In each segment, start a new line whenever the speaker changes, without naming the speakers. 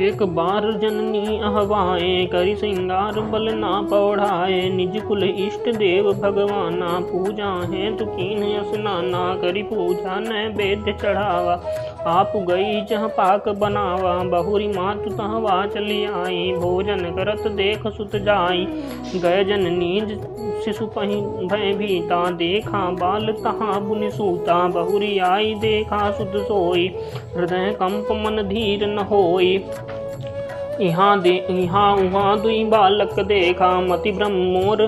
एक बार जननी अहवाए, करि श्रृंगार बल ना पौढ़ाए। निज कुल इष्ट देव भगवाना, पूजा है तो कीन स्नाना। करि पूजा नैवेद्य चढ़ावा, आप गई जहाँ पाक बनावा। बहुरी मातु तहवा चली आई, भोजन करत देख सुत जाई। गय जननी शिशु पहि भय भीता, देखा बाल तहाँ बुनि सूता। बहुरी आई देखा सुत सोई, हृदय कंप मन धीर न होई। यहाँ उहाँ दुई बालक देखा, मति ब्रह्मोर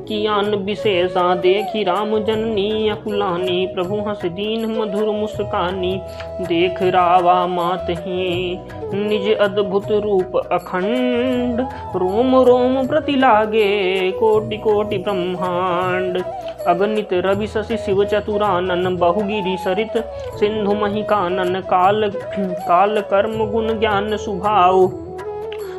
कियान विशेषा। देखी राम जननी अकुलानी, प्रभु हंस दीन मधुर मुस्कानी। देख रावा मात ही निज अद्भुत रूप अखंड, रोम रोम प्रति लागे कोटि कोटि ब्रह्मांड। अगणित रवि शशि शिव चतुरानन, बहुगिरि सरित सिंधु मही कानन। काल कर्म गुण ज्ञान सुभाव,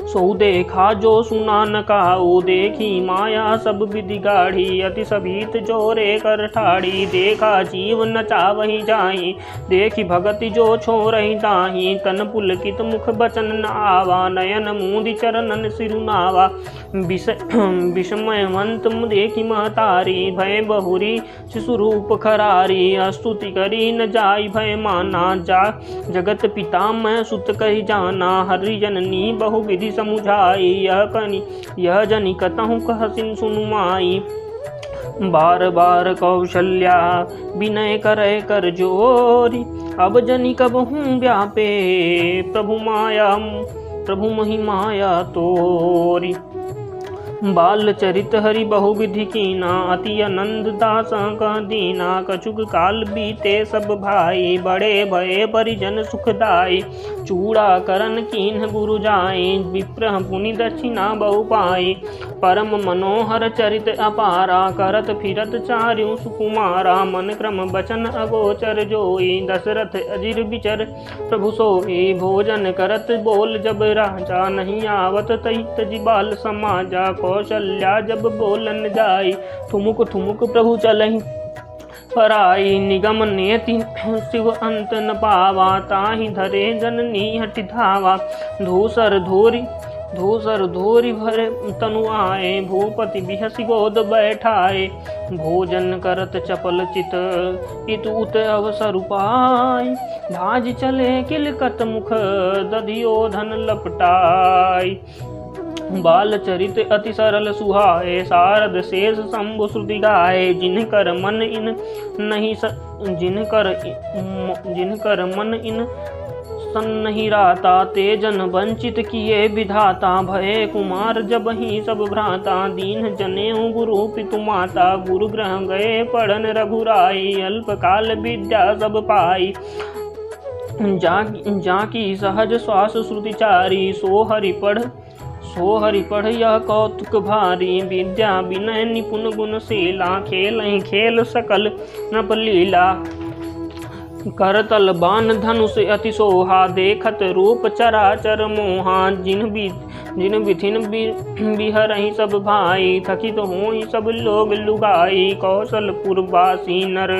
सो देखा जो सुना न काऊ। देखी माया सब विधि गाढ़ी, अति सभीत जोरे कर ठाड़ी। देखा जीव नचा वही जाई, देखी भगति जो छोरही ताही। तन पुलकित मुख बचन न आवा, नयन मूंदि चरणन सिरुनावा। विस्मयवंत देखी महतारी, भय बहुरी शिशु रूप खरारी। स्तुति करी न जाई भय माना, जगत पिता मैं सुत कही जाना। हरि जननी बहुविधि समुझाई, यह जनि कतहु कहसिन सुनुमाई। बार बार कौशल्या विनय करे कर जोरी, अब जनि कबहूँ व्यापे प्रभु महिमाया तोरी। बाल चरित हरि बहुविधि कीना, अति आनंद दास कह दीना। कछुक काल बीते सब भाई, बड़े भये परिजन सुखदाई। चूड़ा करन कीन्ह गुरु जाई, विप्र पुनि दक्षिणा बहु पाई। परम मनोहर चरित अपारा, करत फिरत चार्यु सुकुमारा। मन क्रम बचन अगोचर जोई, दशरथ अजिर विचर प्रभु सोई। भोजन करत बोल जब राजा, नहीं आवत तही तजि बाल समाजा। कौशल्या जब बोलन जाई, ठुमुक ठुमुक प्रभु चलहि पराई। निगम नेति शिव अंत न पावा, ताहि धरे जननी हटि धावा। धूसर धोरी भरे तनु आए, भूपति बिहसि गोद बैठाए। भोजन करत चपल चित, इत उत अवसर पाई। भाज चले किलकत मुख, दधियो धन लपटाई। बाल चरित अति सरल सुहाए, शारद शेष शंभु श्रुति गाए। जिनकर मन इन सन नहीं राता, ते जन वंचित किए विधाता। भये कुमार जब ही सब भ्राता, दीन जनेऊ गुरु पितु माता। गुरु ग्रह गए पढ़न रघुराई, अल्पकाल विद्या सब पाई। जाकी सहज श्वास श्रुतिचारी, सो हरि पढ़ यह कौतुक भारी। विद्या विनय निपुण गुणशीला, खेलहि खेल सकल नप लीला। करतल बान धनुष अति सोहा, देखत रूप चराचर मोहा। जिन विधिन बिहरहि सब भाई, थकित होई सब लोग लुगाई। कौशलपुर वासी नर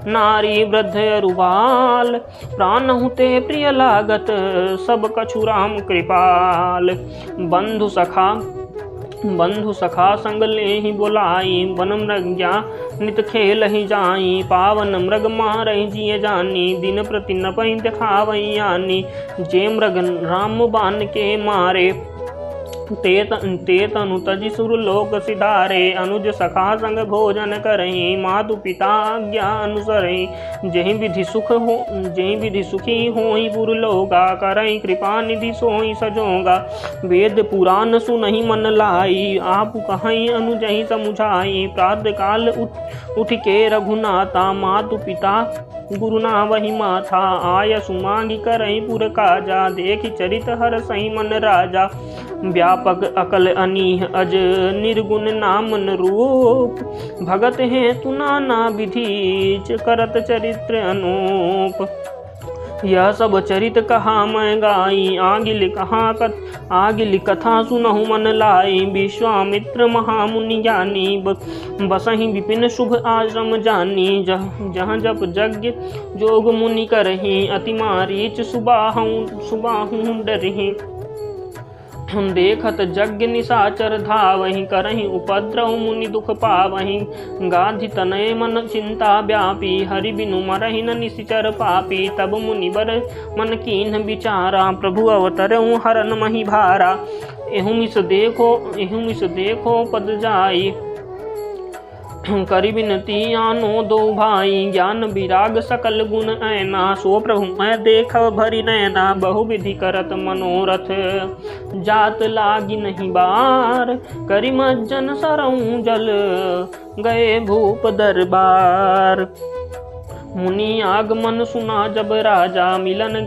नारी वृद्ध अरुबाल, प्राणहु ते प्रिय लागत सब कछु राम कृपाल। बंधु सखा संग लेहि बोलाई, वन मृग्या नित खेल ही जाई। पावन मृग मारहि जिय जानी, दिन प्रति नपहि देखावहि आनी। जे मृग राम बाण के मारे, ते तनु तजि सुरलोक सिधारे। अनुज सखा संग भोजन करहि, मातु पिता आज्ञा अनुसरहि। जेहि विधि सुखी होई पुरलोका, करहि कृपा निधि सोई सजोगा। वेद पुराण सुनहि मन लाई, आप कहि अनुजहि समुझाई। प्रातः काल उठ के रघुनाथा, मातु पिता गुरुना वही माथा। आय सुमांगी करहि पुर काजा, देखि चरित हर सही मन राजा। व्यापक अकल अनीह अज, निर्गुण नामन रूप। भगत हैं तु नाना विधि, करत चरित्र अनूप। यह सब चरित कहा मैं गाई, आगिल कथा सुनहु मन लाई। विश्वामित्र महामुनि ज्ञानी, बसहि विपिन शुभ आश्रम जानी। जहाँ जप यज्ञ जोग मुनि करहि, अति मारीच सुबाहु डरहि। देखत यज्ञ निशाचर धावहि, करहि उपद्रव मुनि दुख पावहि। गाधि तनय मन चिंता व्यापी, हरि बिनु मरहि न निशिचर पापी। तब मुनि बर मन कीन्ह विचारा, प्रभु अवतरऊ हरन मही भारा। एहुमिस देखो पद जाई, करि बिनती आनो दो भाई। ज्ञान विराग सकल गुण ऐना, सो प्रभु मैं देख भरि नैना। बहु विधि करत मनोरथ, जात लागी नहीं बार। करि मज्जन सरऊ जल, गए भूप दरबार। मुनि आगमन सुना जब राजा, मिलन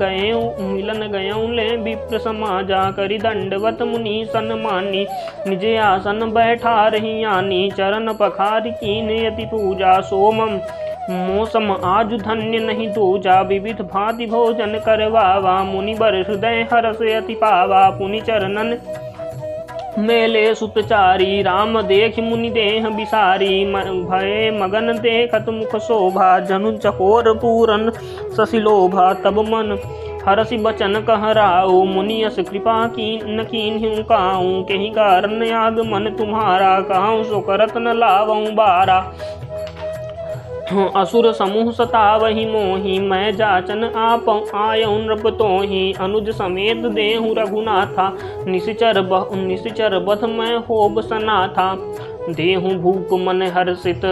गयऊँ ले विप्र समाजा। करि दंडवत मुनि सन्मानी, निज आसन बैठा रही आनी। चरण पखार कीन यति पूजा, सोमम मौसम आज धन्य नहीं दूजा। विविध भांति भोजन करवावा, मुनि बर हृदय हरस अति पावा। पुनि चरणन मेले सुतचारी, राम देख मुनि देह बिसारी। भय मगन देखत मुख शोभा, जनु चकोर पूरन ससिलोभा। तब मन हरसि बचन कहराऊ, मुनि यस कृपा कीन कीन्हु काऊ। केहि कारण आगमन तुम्हारा, कहूँ सो करत न लावऊँ बारा। असुर समूह सतावहि मोहि, मैं जाचन आप आयऊ नृप तोहि। अनुज समेत देहु रघुनाथा, निशिचर बध मैं होब सनाथा। देहु भूप मन हर्षित,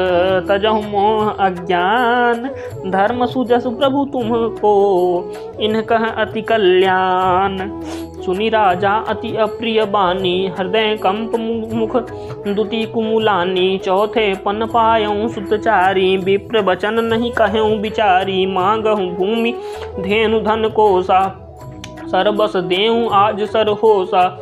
तजहु मोह अज्ञान। धर्म सुजस प्रभु तुमको, इनकह अति कल्याण। सुनि राजा अति अप्रिय बानी, हृदय कंप मुख दुति कुमुलानी। चौथे पन पायऊँ सुतचारी, विप्र बचन नहीं कहऊँ बिचारी। मांगहूँ भूमि धेनु धन कोसा, सरबस देहूँ आज सर होसा।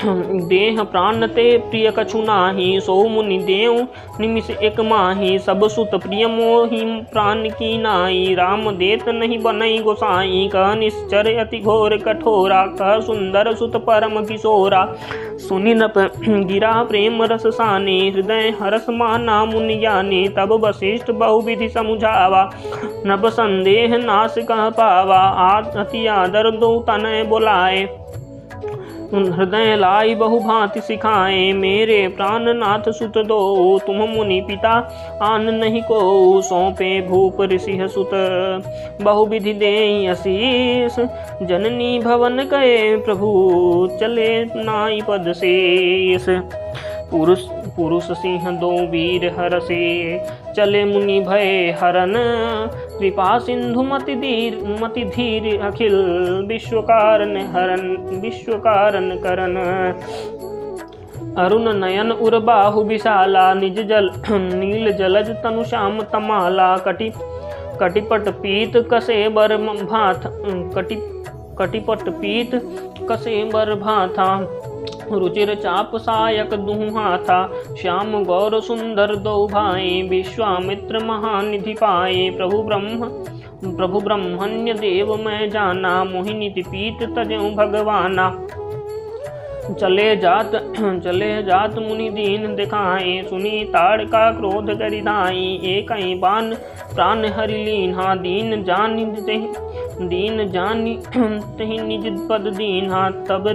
देह प्राण ते प्रिय कछु नाही, सो मुनि देव निमिष एक माही। सब सुत प्रिय मोहि प्राण की नाई, राम देत नहीं बनई गोसाई। कह निश्चर अति घोर कठोरा, कह सुंदर सुत परम किशोरा। सुनि नप गिरा प्रेम रस सानी, हृदय हरस माना मुनि ज्ञानी। तब वशिष्ठ बहुविधि समुझावा, नभ संदेह नाश कह पावा। अति आदर दो तनय बोलाए, हृदय लाई बहु भांति सिखाए। मेरे प्राणनाथ सुत दो, तुम मुनि पिता आन नहीं को। सौंपे भूप ऋषि सुत, बहुविधि देई आशीष। जननी भवन कहे प्रभु, चले नाई पद शेष। पुरुष सिंह दो वीर हरसे, चले मुनि भय हरन। कृपा सिंधु मति धीर अखिल, विश्व कारण करन। अरुण नयन उर बाहु विशाला, नील जलज तनु श्याम तमाला। कटिपट पीत कसे बर भाथा। रुचिर चाप सायक दुहा था, श्याम गौर सुंदर दो भाई। विश्वामित्र महानिधि पाए, प्रभु ब्रह्मण्य देव मैं जाना। मोहिनीति पीत तजऊ भगवाना। चले जात मुनि दीन दिखाए, सुनी ताड़का क्रोध करिधाई। एक बान प्राण हरि लीन्हा, दीन जानी तहि निज पद दीन्हा। तब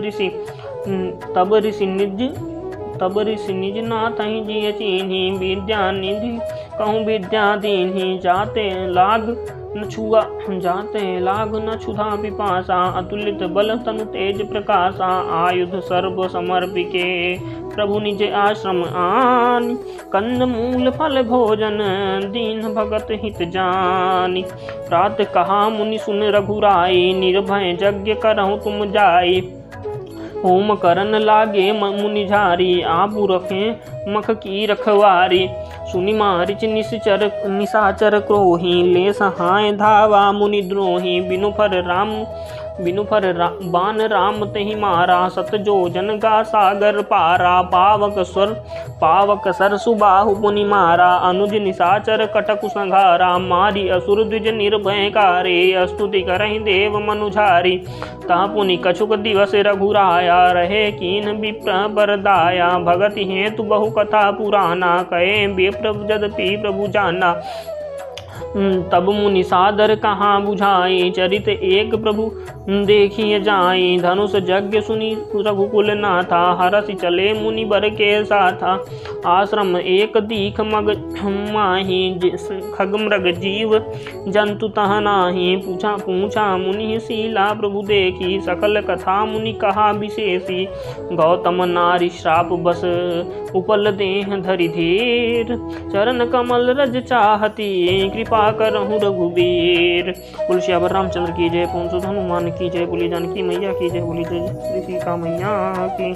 ऋषि निज नाथ जिय चीन्ही। विद्या निधि कहूँ विद्या दीन्ही। जाते लाग न क्षुधा पिपासा। अतुलित बल तनु तेज प्रकाशा। आयुध सर्व समर्पिके, प्रभु निज आश्रम आनि। कंद मूल फल भोजन, दीन भगत हित जानि। प्रात कहा मुनि सुन रघुराई, निर्भय यज्ञ करहु तुम जाई। होम करन लागे मुनि झारी, आबू रखें मख की रखवारी। सुनि मारिच निशाचर क्रोही, ले सहाय धावा मुनि द्रोही। बिनु फर बिनु फर बान राम तहि मारा, सत जोजन का सागर पारा। पावक सर सुबाहु पुनि मारा, अनुज निशाचर कटकु संघारा। मारी असुर द्विज निर्भयकारे, स्तुति करहि देव मनुझारी। ता पुनि कछुक दिवस रघुराया, रहे कीन विप्र बरदाया। भगति हेतु बहु कथा पुराना, कहे विप्र जदपि प्रभु जाना। तब मुनि सादर कहाँ बुझाई, चरित एक प्रभु देखिए जाई। धनुष यज्ञ सुनी रघुकुल नाथा, हरसि चले मुनि बर के साथा। आश्रम एक दीख मग माही, खग मृग जीव जंतु तह नाही। पूछा मुनि शीला प्रभु देखी, सकल कथा मुनि कहा विशेषी। गौतम नारी श्राप बस उपल देह धरि धीर, चरण कमल रज चाहती कृपा करहु रघुबीर। बोल श्यावर रामचंद्र की जय, पवन सुत हनुमान की जय, बोली जानकी मैया की जय, बोली जय श्री सीता मैया की।